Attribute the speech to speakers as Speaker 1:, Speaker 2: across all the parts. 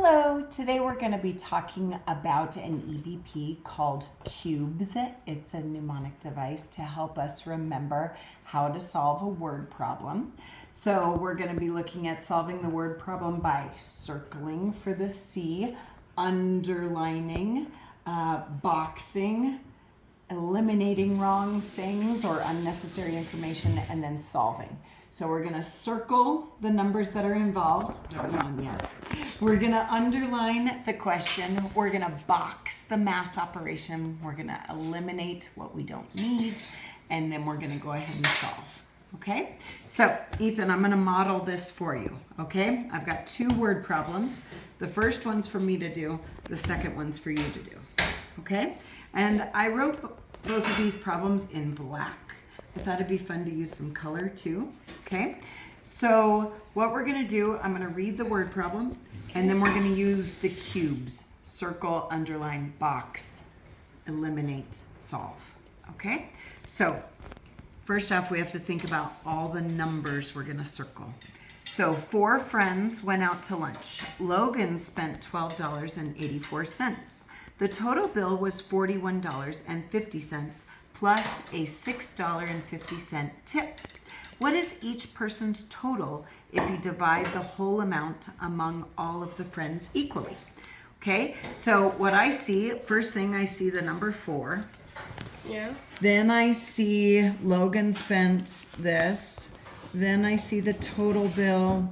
Speaker 1: Hello, today we're going to be talking about an EBP called cubes. It's a mnemonic device to help us remember how to solve a word problem. So we're going to be looking at solving the word problem by circling for the C, underlining, boxing, eliminating wrong things or unnecessary information, and then solving. So we're going to circle the numbers that are involved. Don't yawn yet. We're going to underline the question. We're going to box the math operation. We're going to eliminate what we don't need. And then we're going to go ahead and solve. Okay? So, Ethan, I'm going to model this for you. Okay? I've got two word problems. The first one's for me to do. The second one's for you to do. Okay? And I wrote both of these problems in black. I thought it'd be fun to use some color too. Okay, so what we're going to do, I'm going to read the word problem, and then we're going to use the cubes: circle, underline, box, eliminate, solve. Okay, so first off, we have to think about all the numbers we're going to circle. So 4 friends went out to lunch. Logan spent $12.84. The total bill was $41.50 plus a $6.50 tip. What is each person's total if you divide the whole amount among all of the friends equally? Okay, so what I see, first thing I see the number 4.
Speaker 2: Yeah.
Speaker 1: Then I see Logan spent this. Then I see the total bill.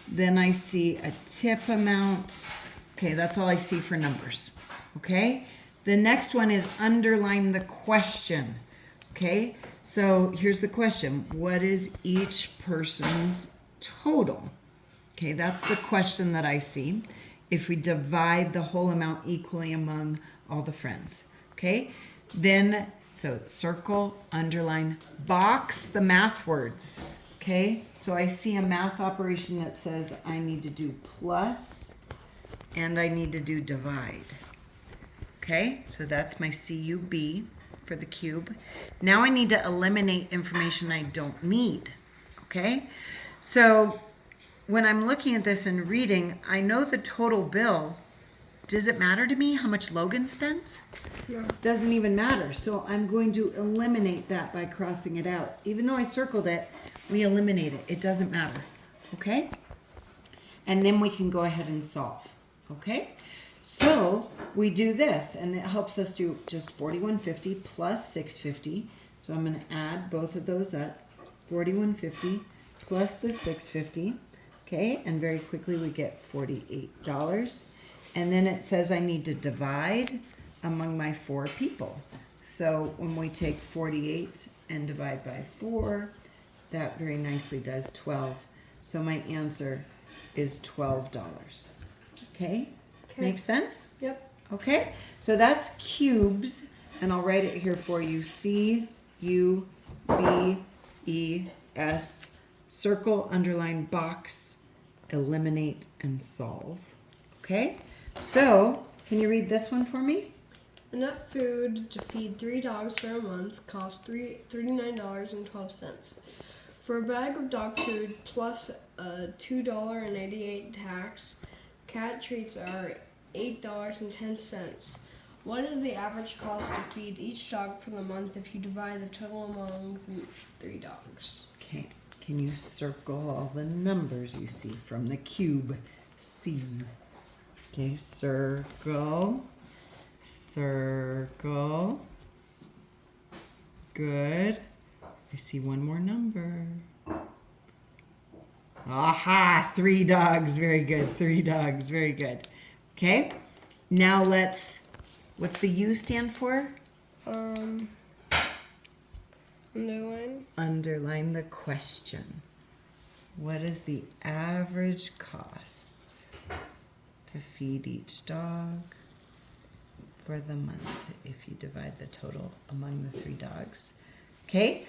Speaker 1: Then I see a tip amount. Okay, that's all I see for numbers. Okay, the next one is underline the question. Okay, so here's the question: what is each person's total? Okay, that's the question that I see. If we divide the whole amount equally among all the friends. Okay, then so circle, underline, box the math words. Okay, so I see a math operation that says I need to do plus and I need to do divide. Okay, so that's my CUB for the cube. Now I need to eliminate information I don't need. Okay, so when I'm looking at this and reading, I know the total bill. Does it matter to me how much Logan spent?
Speaker 2: No.
Speaker 1: Doesn't even matter. So I'm going to eliminate that by crossing it out. Even though I circled it, we eliminate it. It doesn't matter. Okay? And then we can go ahead and solve. Okay? So we do this, and it helps us do just $41.50 plus $6.50. So I'm going to add both of those up. $41.50 plus the $6.50. Okay, and very quickly we get $48. And then it says I need to divide among my 4 people. So when we take 48 and divide by 4, that very nicely does 12. So my answer is $12. Okay? Makes sense?
Speaker 2: Yep.
Speaker 1: Okay, so that's cubes, and I'll write it here for you. CUBES, circle, underline, box, eliminate, and solve. Okay, so can you read this one for me?
Speaker 2: Enough food to feed 3 dogs for a month costs $39.12. For a bag of dog food plus a $2.88 tax, cat treats are $8.10. What is the average cost to feed each dog for the month if you divide the total among the 3 dogs?
Speaker 1: Okay, can you circle all the numbers you see from the cube C? Okay, circle, circle. Good. I see one more number. Aha, 3 dogs. Very good. 3 dogs. Very good. Okay. Now what's the U stand for?
Speaker 2: Underline.
Speaker 1: Underline the question. What is the average cost to feed each dog for the month if you divide the total among the 3 dogs? Okay,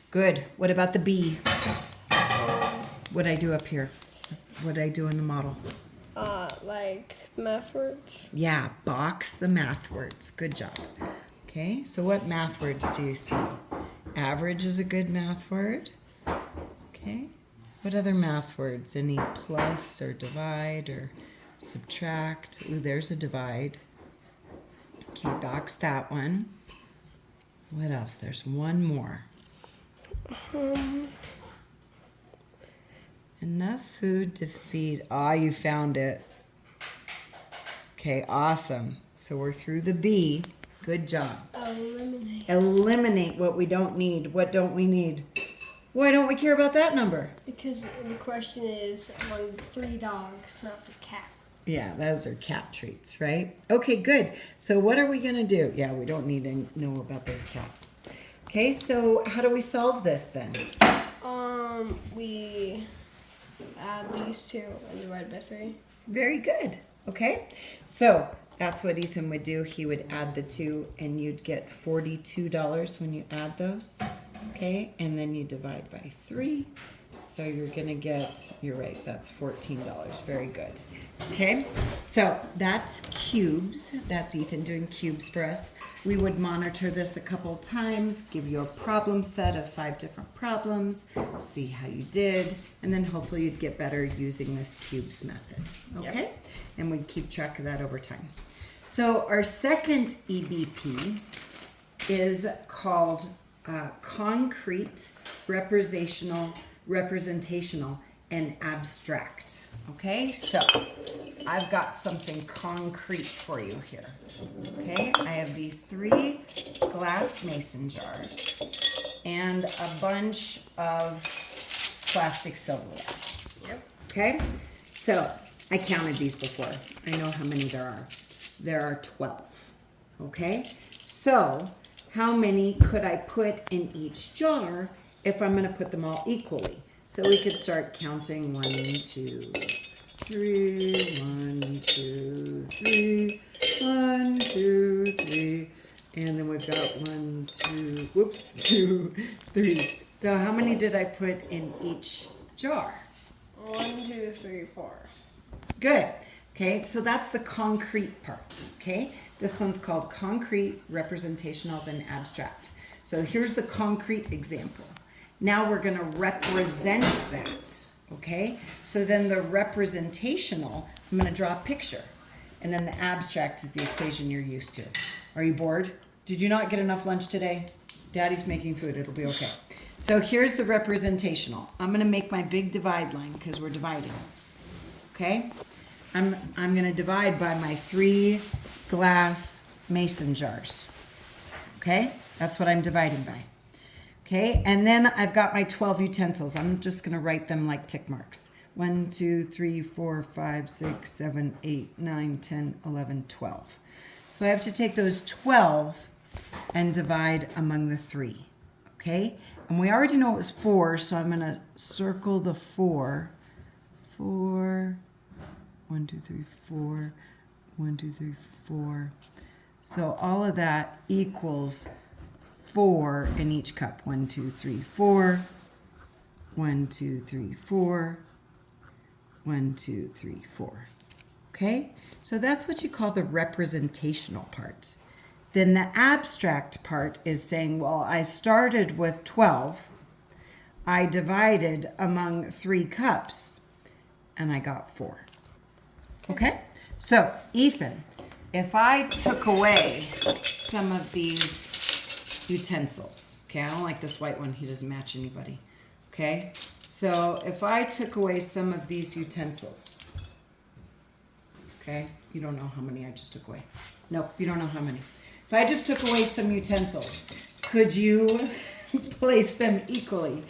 Speaker 1: good. What about the B? What I do up here? What I do in the model?
Speaker 2: Like math words.
Speaker 1: Yeah, box the math words. Good job. Okay, so what math words do you see? Average is a good math word. Okay, what other math words? Any plus or divide or subtract. Ooh, there's a divide. Okay, box that one. What else? There's one more. Enough food to feed. Ah, you found it. Okay, awesome. So we're through the B. Good job.
Speaker 2: Eliminate.
Speaker 1: Eliminate what we don't need. What don't we need? Why don't we care about that number?
Speaker 2: Because the question is on 3 dogs, not the cat.
Speaker 1: Yeah, those are cat treats, right? Okay, good. So what are we going to do? Yeah, we don't need to know about those cats. Okay, so how do we solve this then?
Speaker 2: We add these two and divide by 3.
Speaker 1: Very good. Okay, so that's what Ethan would do. He would add the 2 and you'd get $42 when you add those. Okay, and then you divide by 3. So you're going to get, you're right, that's $14. Very good. Okay, so that's cubes. That's Ethan doing cubes for us. We would monitor this a couple times, give you a problem set of 5 different problems, see how you did, and then hopefully you'd get better using this cubes method. Okay,
Speaker 2: Yep.
Speaker 1: and we'd keep track of that over time. So our second EBP is called concrete, representational, and abstract. Okay, so I've got something concrete for you here. Okay, I have these 3 glass mason jars and a bunch of plastic silverware.
Speaker 2: Yep.
Speaker 1: Okay, so I counted these before. I know how many there are. There are 12. Okay, so how many could I put in each jar if I'm going to put them all equally? So we could start counting 1, 2, 3, 1, 2, 3, 1, 2, 3, and then we've got 1, 2, whoops, 2, 3. So how many did I put in each jar?
Speaker 2: 1, 2, 3, 4.
Speaker 1: Good. Okay, so that's the concrete part. Okay, this one's called concrete, representational, then abstract. So here's the concrete example. Now we're going to represent that. Okay, so then the representational, I'm going to draw a picture. And then the abstract is the equation you're used to. Are you bored? Did you not get enough lunch today? Daddy's making food. It'll be okay. So here's the representational. I'm going to make my big divide line because we're dividing. Okay? I'm going to divide by my 3 glass mason jars. Okay? That's what I'm dividing by. Okay? And then I've got my 12 utensils. I'm just going to write them like tick marks. 1, 2, 3, 4, 5, 6, 7, 8, 9, 10, 11, 12. So I have to take those 12 and divide among the 3. Okay? And we already know it was 4, so I'm going to circle the 4. 4, 1, 2, 3, 4, 1, 2, 3, 4. So all of that equals 4 in each cup. 1, 2, 3, 4. 1, 2, 3, 4. 1, 2, 3, 4. Okay? So that's what you call the representational part. Then the abstract part is saying, well, I started with 12. I divided among 3 cups, and I got 4. Okay? So, Ethan, if I took away some of these utensils, okay, I don't like this white one. He doesn't match anybody. Okay? So, if I took away some of these utensils, okay, you don't know how many I just took away. Nope, you don't know how many. If I just took away some utensils, could you place them equally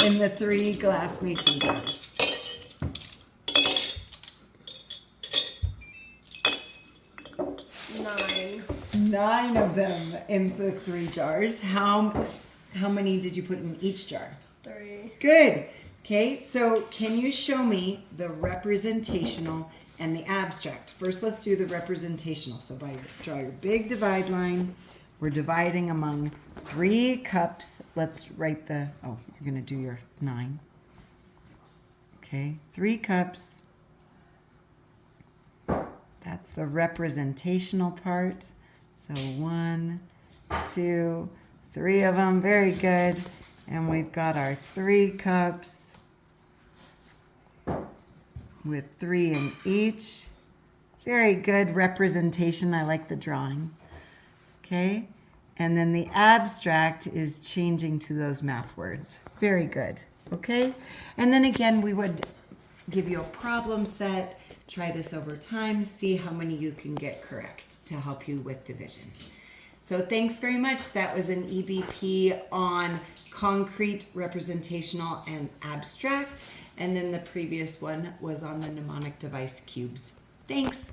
Speaker 1: in the 3 glass mason jars? 9 of them in the 3 jars. How many did you put in each jar?
Speaker 2: 3.
Speaker 1: Good. Okay, so can you show me the representational and the abstract? First, let's do the representational. So draw your big divide line. We're dividing among 3 cups. Let's write you're going to do your 9. Okay, 3 cups. That's the representational part. So 1, 2, 3 of them. Very good. And we've got our 3 cups with 3 in each. Very good representation. I like the drawing. Okay. And then the abstract is changing to those math words. Very good. Okay. And then again, we would give you a problem set. Try this over time. See how many you can get correct to help you with division. So thanks very much. That was an EBP on concrete, representational, and abstract. And then the previous one was on the mnemonic device cubes. Thanks.